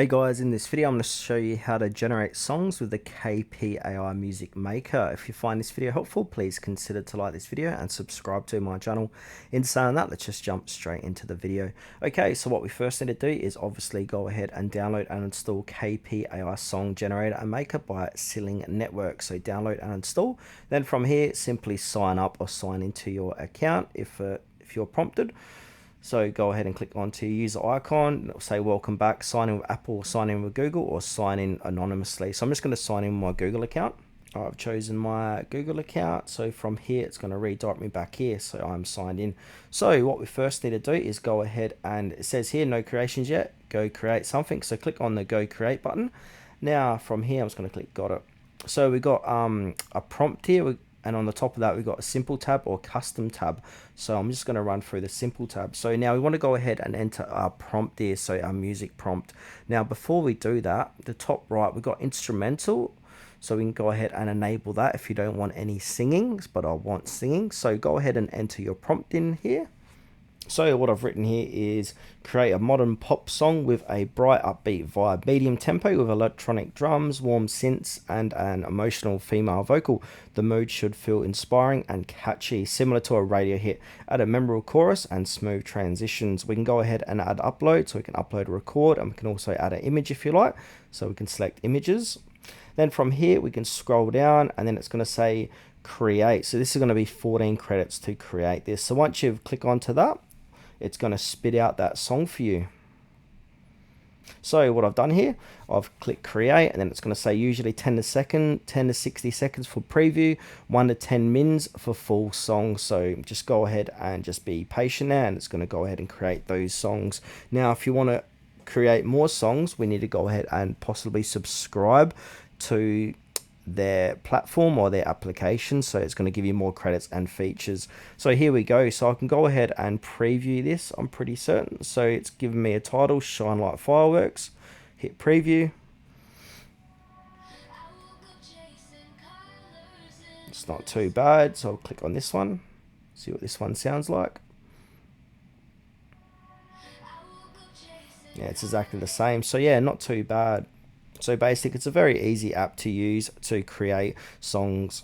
Hey guys, in this video I'm going to show you how to generate songs with the KPAI Music Maker. If you find this video helpful, please consider to like this video and subscribe to my channel. In saying that, let's just jump straight into the video. Okay, so what we first need to do is obviously go ahead and download and install KPAI Song Generator and Maker by Ceiling Network. So download and install. Then from here, simply sign up or sign into your account if you're prompted. So go ahead and click onto user icon. It'll say welcome back, sign in with Apple, sign in with Google, or sign in anonymously. So I'm just going to sign in with my Google account. I've chosen my Google account. So from here, it's going to redirect me back here. So I'm signed in. So what we first need to do is go ahead and it says here, no creations yet, go create something. So click on the go create button. Now from here, I'm just going to click got it. So we got a prompt here. And on the top of that, we've got a simple tab or custom tab. So I'm just going to run through the simple tab. So now we want to go ahead and enter our prompt here. So our music prompt. Now, before we do that, the top right, we've got instrumental. So we can go ahead and enable that if you don't want any singing, but I want singing. So go ahead and enter your prompt in here. So what I've written here is create a modern pop song with a bright upbeat vibe, medium tempo with electronic drums, warm synths, and an emotional female vocal. The mood should feel inspiring and catchy, similar to a radio hit. Add a memorable chorus and smooth transitions. We can go ahead and add upload, so we can upload a record, and we can also add an image if you like. So we can select images. Then from here, we can scroll down, and then it's going to say create. So this is going to be 14 credits to create this. So once you've clicked onto that, it's going to spit out that song for you. So what I've done here, I've clicked create, and then it's going to say usually 10 to 60 seconds for preview, 1 to 10 mins for full song. So just go ahead and just be patient there, and it's going to go ahead and create those songs. Now, if you want to create more songs, we need to go ahead and possibly subscribe to their platform or their application, so it's going to give you more credits and features. So here we go. So I can go ahead and preview this, I'm pretty certain. So it's given me a title, Shine Like Fireworks. Hit preview. It's not too bad, so I'll click on this one, see what this one sounds like. Yeah, it's exactly the same. So yeah, not too bad. So basically, it's a very easy app to use to create songs